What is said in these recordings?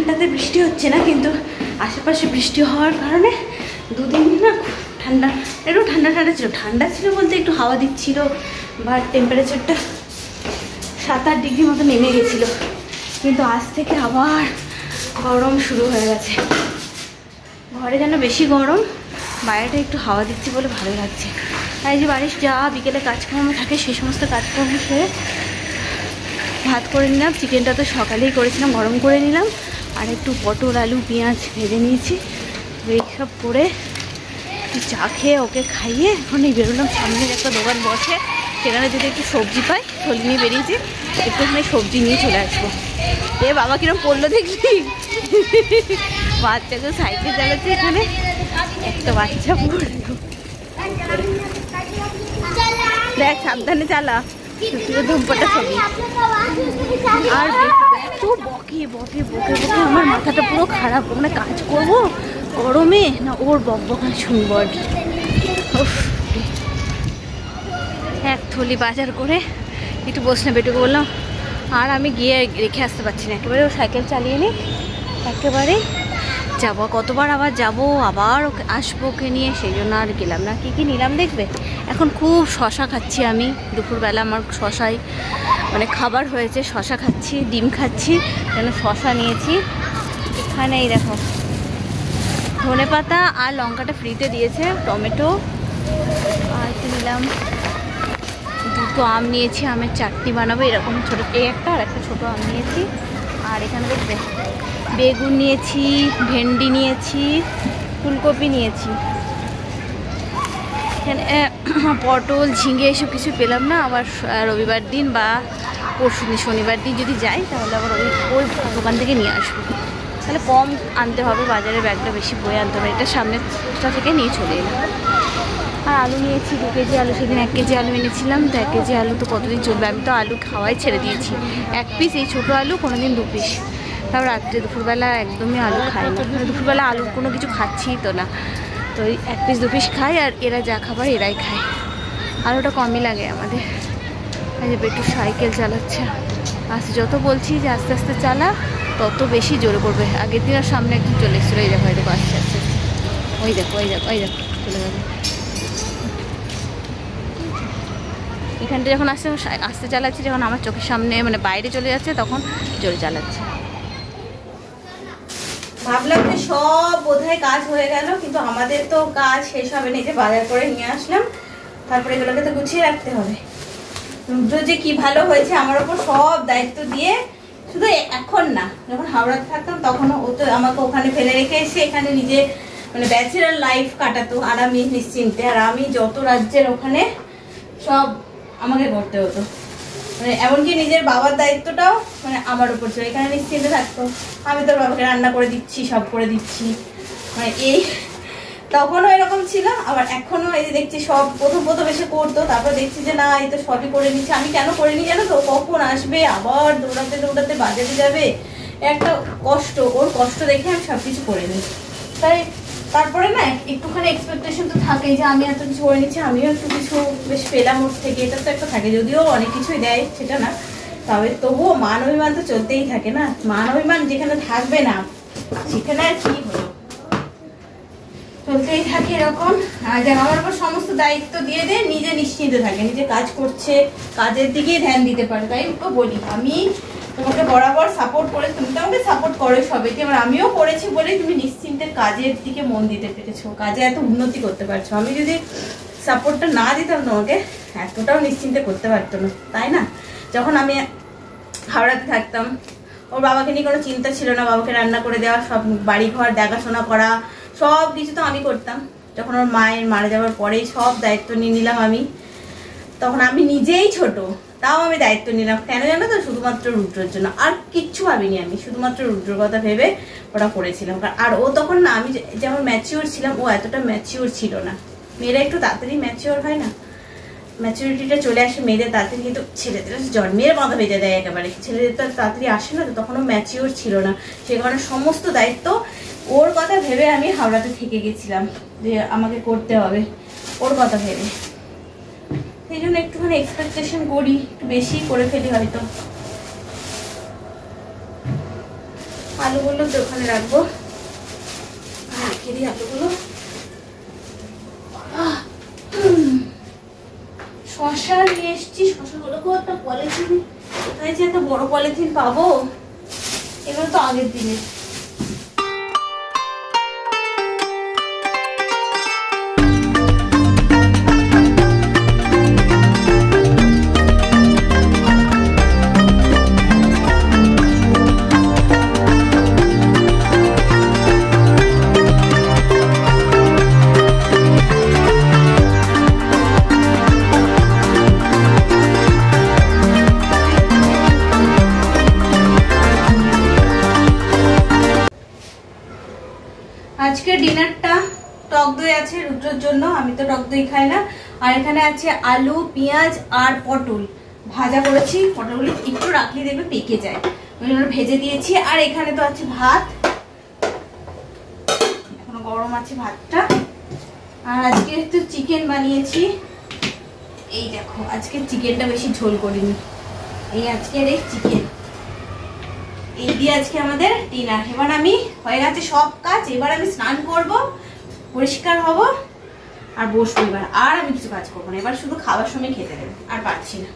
এখানটাতে বৃষ্টি হচ্ছে না, কিন্তু আশেপাশে বৃষ্টি হওয়ার কারণে দুদিন না ঠান্ডা, একটু ঠান্ডা ঠান্ডা ছিল। ঠান্ডা ছিল বলতে একটু হাওয়া দিচ্ছিল, বা টেম্পারেচারটা 7-8 ডিগ্রি মতো নেমে গেছিলো। কিন্তু আজ থেকে আবার গরম শুরু হয়ে গেছে। ঘরে যেন বেশি গরম, বাইরেটা একটু হাওয়া দিচ্ছে বলে ভালো লাগছে। আর এই যে বাড়ির যা বিকেলে কাজকর্ম থাকে সেই সমস্ত কাজকর্ম সেরে ভাত করে নিলাম। চিকেনটা তো সকালেই করেছিলাম, গরম করে নিলাম। আর একটু পটল আলু পেঁয়াজ ভেজে নিয়েছি। এইসব করে চা খেয়ে ওকে খাইয়ে এখন এই বেরোলাম। সামনের একটা দোকান বসে, সেখানে যদি একটু সবজি পাই, থলি নিয়ে বেরিয়েছি, একটুখানি সবজি নিয়ে চলে আসবো। এ বাবা কিরম পড়লো দেখলি, বাচ্চাকে সাইকেল চালাচ্ছে এখানে, একটা বাচ্চা পড়লো। দেখ সাবধানে চালা, ধূমপাটা সবই। আর এত বকে বকে বকে বকে আমার মাথাটা পুরো খারাপ। মানে কাজ করবো গরমে না ওর বক বকা শুনবো আর কি। এক থলি বাজার করে একটু বসনে বেটুকে বললাম আর আমি গিয়ে রেখে আসতে পারছি না, একেবারে ও সাইকেল চালিয়ে নিই, একেবারে যাবো। কতবার আবার যাব, আবার ওকে আসবো ওকে নিয়ে, সেই জন্য আর গেলাম না। কী কী নিলাম দেখবে? এখন খুব শশা খাচ্ছি আমি, দুপুরবেলা আমার শশাই মানে খাবার হয়েছে। শশা খাচ্ছি, ডিম খাচ্ছি, কেন শশা নিয়েছি। এখানে এই দেখো ধনেপাতা আর লঙ্কাটা ফ্রিতে দিয়েছে, টমেটো, আর কি নিলাম, দুটো আম নিয়েছি, আমের চাটনি বানাবো। এরকম ছোটো এই একটা আর একটা ছোটো আম নিয়েছি। আর এখানে দেখবে বেগুন নিয়েছি, ভেন্ডি নিয়েছি, ফুলকপি নিয়েছি। এখানে পটল ঝিঙে এসব কিছু পেলাম না। আবার রবিবার দিন বা পরশু দিন শনিবার দিন যদি যাই তাহলে আবার ওই দোকান থেকে নিয়ে আসবো। তাহলে কম আনতে হবে, বাজারের ব্যাগটা বেশি বয়ে আনতে হবে। এটা সামনেটা থেকে নিয়ে চলে এলাম। আর আলু নিয়েছি 2 কেজি আলু, সেদিন 1 কেজি আলু এনেছিলাম। তো 1 কেজি আলু তো কতদিন চলবে, আমি তো আলু খাওয়াই ছেড়ে দিয়েছি। 1 পিস এই ছোটো আলু, কোনোদিন 2 পিস। তাও রাত্রে দুপুরবেলা একদমই আলু খাই না, দুপুরবেলা আলুর কোনো কিছু খাচ্ছি তো না। তো ওই 1 পিস 2 পিস খাই, আর এরা যা খাবার এরাই খায়। আলুটা কমই লাগে আমাদের। এই যে বেটু সাইকেল চালাচ্ছে, আস্তে যত বলছি যে আস্তে আস্তে চালা তত বেশি জোরে পড়বে। আগের দিন আর সামনে একদিন চলে এসেছিলো, এই দেখো এই দেখো আস্তে আস্তে, ওই দেখো ওই দেখো ওই দেখো চলে যাবে। এখানটা যখন আস্তে আস্তে চালাচ্ছি, যখন আমার চোখের সামনে মানে বাইরে চলে যাচ্ছে তখন জোরে চালাচ্ছে। ভাবলাম যে সব বোধহয় কাজ হয়ে গেল, কিন্তু আমাদের তো কাজ শেষ হবে না। যে বাজার করে নিয়ে আসলাম, তারপরে এগুলোকে তো গুছিয়ে রাখতে হবে। রুদ্র যে কি ভালো হয়েছে, আমার ওপর সব দায়িত্ব দিয়ে, শুধু এখন না, যখন হাওড়াতে থাকতাম তখনও ও তো আমাকে ওখানে ফেলে রেখে এসে এখানে নিজে মানে ব্যাচেলার লাইফ কাটাতো আর আমি নিশ্চিন্তে। আর আমি যত রাজ্যের ওখানে সব আমাকে করতে হতো, মানে এমনকি নিজের বাবার দায়িত্বটাও মানে আমার উপর ছিল। এখানে নিশ্চিন্তে থাকতো, আমি তোর বাবাকে রান্না করে দিচ্ছি, সব করে দিচ্ছি, মানে এই তখনও এরকম ছিল। আবার এখনো এই যে দেখছি সব প্রথম এসে করতো, তারপর দেখছি যে না এই তো সবই করে নিচ্ছে। আমি কেন করে নি জানো তো, কখন আসবে, আবার দৌড়াতে দৌড়াতে বাজারে যাবে, একটা কষ্ট, ওর কষ্ট দেখে আমি সব কিছু করে নিই। তাই তারপরে না একটুখানি এক্সপেকটেশন তো থাকেই যে আমি এত কিছু করে নিচ্ছি, আমিও একটু কিছু বেশ পেলাম ওর থেকে, এটা তো একটা থাকে। যদিও অনেক কিছুই দেয় সেটা না, তবে তবুও মান অভিমান তো চলতেই থাকে না। মান অভিমান যেখানে থাকবে না সেখানে আর কি হলো, চলতেই থাকে এরকম। যেন আমার উপর সমস্ত দায়িত্ব দিয়ে দেয়, নিজে নিশ্চিন্তে থাকে, নিজে কাজ করছে, কাজের দিকেই ধ্যান দিতে পারে। তাই তো বলি আমি তোমাকে বরাবর সাপোর্ট করে, তুমি তো আমাকে সাপোর্ট করো সবাইকে, এবার আমিও করেছি বলেই তুমি নিশ্চিন্তে কাজের দিকে মন দিতে পেরেছো, কাজে এত উন্নতি করতে পারছো। আমি যদি সাপোর্টটা না দিতাম তোমাকে, এতটাও নিশ্চিন্তে করতে পারতো না, তাই না? যখন আমি হাওড়াতে থাকতাম, ওর বাবাকে নিয়ে কোনো চিন্তা ছিল না, বাবাকে রান্না করে দেওয়া, সব বাড়ি ঘর দেখাশোনা করা, সব কিছু তো আমি করতাম। যখন ওর মায়ের মারা যাওয়ার পরেই সব দায়িত্ব নিয়ে নিলাম আমি, তখন আমি নিজেই ছোট, তাও আমি দায়িত্ব নিলাম। কেন জানো তো? শুধুমাত্র রুদ্রর জন্য, আর কিচ্ছু ভাবিনি আমি, শুধুমাত্র রুদ্রর কথা ভেবে ওটা করেছিলাম। আর ও তখন না, আমি যেমন ম্যাচিওর ছিলাম, ও এতটা ম্যাচিওর ছিল না। মেয়েরা একটু তাড়াতাড়ি ম্যাচিওর হয় না, ম্যাচুরিটিটা চলে আসে মেয়েদের তাড়াতাড়ি, কিন্তু ছেলেদের জন্মের বাঁধা বেঁধে দেয় একেবারে। ছেলেদের তো তাড়াতাড়ি আসে না, তো তখনও ম্যাচিওর ছিল না। সে কারণে সমস্ত দায়িত্ব ওর কথা ভেবে আমি হাওড়াতে থেকে গেছিলাম, যে আমাকে করতে হবে ওর কথা ভেবে। সেই জন্য একটুখানি এক্সপেকটেশন করি, একটু বেশি করে ফেলি হয়তো। আলুগুলো তো ওখানে রাখবো, রেখে দিই আলুগুলো। শশা নিয়ে এসছি, শশাগুলোকেও একটা পলিথিন, কোথায় যে এত বড় পলিথিন পাবো, এগুলো তো আগের দিনের। আজকে ডিনারটা টক দই আছে রুদ্রর জন্য, আমি তো টক দই খাই না। আর এখানে আছে আলু, পেঁয়াজ আর পটল ভাজা করেছি, পটলগুলো একটু রাখলে দেবে পেকে যায়, ওই জন্য ভেজে দিয়েছি। আর এখানে তো আছে ভাত, এখনো গরম আছে ভাতটা। আর আজকে একটু চিকেন বানিয়েছি, এই দেখো আজকে চিকেনটা বেশি ঝোল করিনি, এই আজকের এই চিকেন, এই দিয়ে আজকে আমাদের ডিনার। এবার আমি হয়ে গেছে সব কাজ, এবার আমি স্নান করব, পরিষ্কার হব আর বসবো এবার। আর আমি কিছু কাজ করবো না, এবার শুধু খাবার সময় খেতে দেবে, আর পারছি না।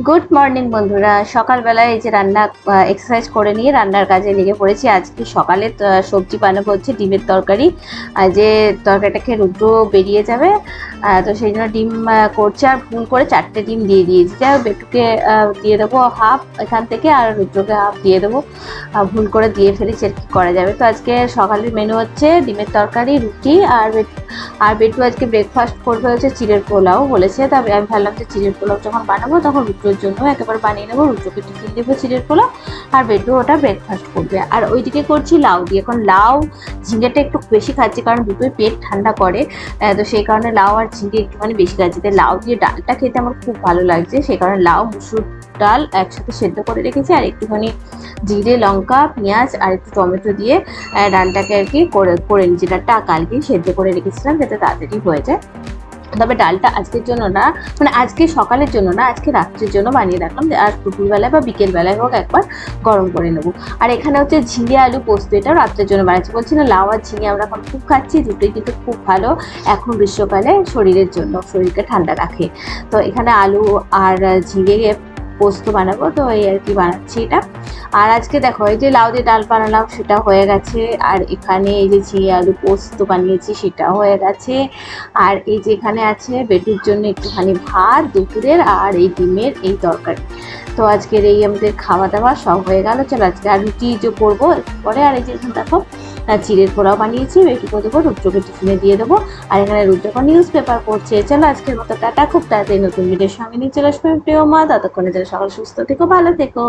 গুড মর্নিং বন্ধুরা, সকালবেলায় এই যে রান্না এক্সারসাইজ করে নিয়ে রান্নার কাজে লেগে পড়েছি। আজকে সকালে সবজি বানাবো হচ্ছে ডিমের তরকারি, যে তরকারিটা খেয়ে রুদ্র বেরিয়ে যাবে, তো সেই জন্য ডিম করছে। আর ভুল করে 4টে ডিম দিয়ে দিয়েছি, যাই হোক বেটুকে দিয়ে দেবো হাফ এখান থেকে, আর রুদ্রকে হাফ দিয়ে দেবো, ভুল করে দিয়ে ফেলেছি, আর কি করা যাবে। তো আজকে সকালের মেনু হচ্ছে ডিমের তরকারি, রুটি, আর বেটু আজকে ব্রেকফাস্ট করবে হচ্ছে চিড়ের পোলাও বলেছে। তবে আমি ভাবলাম যে চিড়ের পোলাও যখন বানাবো তখন রুদ্রর জন্য একেবারে বানিয়ে নেবো, রুদ্রকে টিফিন দেবো চিড়ের পোলাও, আর বেটু ওটা ব্রেকফাস্ট করবে। আর ওইদিকে করছি লাউ দিয়ে, এখন লাউ ঝিঙেটা একটু বেশি খাচ্ছি কারণ দুটোই পেট ঠান্ডা করে, তো সেই কারণে লাউ আর ঝিঙে একটুখানি বেশি খাচ্ছি। তাই লাউ দিয়ে ডালটা খেতে আমার খুব ভালো লাগছে, সেই কারণে লাউ মুসুর ডাল একসাথে সেদ্ধ করে রেখেছি, আর একটুখানি জিরে, লঙ্কা, পেঁয়াজ আর একটু টমেটো দিয়ে ডালটাকে আর কি করে নিচ্ছি। ডালটা কালকে সেদ্ধ করে রেখেছিলাম যাতে তাড়াতাড়ি হয়ে যায়। তবে ডালটা আজকের জন্য না, মানে আজকে সকালের জন্য না, আজকে রাত্রের জন্য বানিয়ে রাখলাম, আর দুপুরবেলায় বা বিকেলবেলায় হোক একবার গরম করে নেবো। আর এখানে হচ্ছে ঝিঙে আলু পোস্ত, এটাও রাত্রের জন্য বানাচ্ছি। বলছি না লাউ আর ঝিঙে আমরা এখন খুব খাচ্ছি, দুটোই কিন্তু খুব ভালো এখন গ্রীষ্মকালে শরীরের জন্য, শরীরকে ঠান্ডা রাখে। তো এখানে আলু আর ঝিঙে পোস্ত বানাবো, তো এই আর কি বানাচ্ছি এটা। আর আজকে দেখো এই যে লাউ দিয়ে ডাল বানালাম সেটা হয়ে গেছে, আর এখানে এই যে ঝিঙে আলু পোস্ত বানিয়েছি সেটা হয়ে গেছে, আর এই যে এখানে আছে বেটুর জন্য একটুখানি ভাত দুপুরের, আর এই ডিমের এই তরকারি। তো আজকের এই আমাদের খাওয়া দাওয়া সব হয়ে গেল। চলো আজকে আর রুটি যে করবো পরে। আর এই যে এখানে দেখো চিড়ের পোলাও বানিয়েছি, বেটুকে দেবো, রুদ্রকে টিফিনে দিয়ে দেবো, আর এখানে রুদ্রকে নিউজ পেপার পড়ছে। চলো আজকের মতো টাটা, খুব তাড়াতাড়ি নতুন ভিডিওর সঙ্গে নিয়ে চলে আসবে প্রিয় মা, ততক্ষণে যারা সকাল সুস্থ থেকো, ভালো থেকো।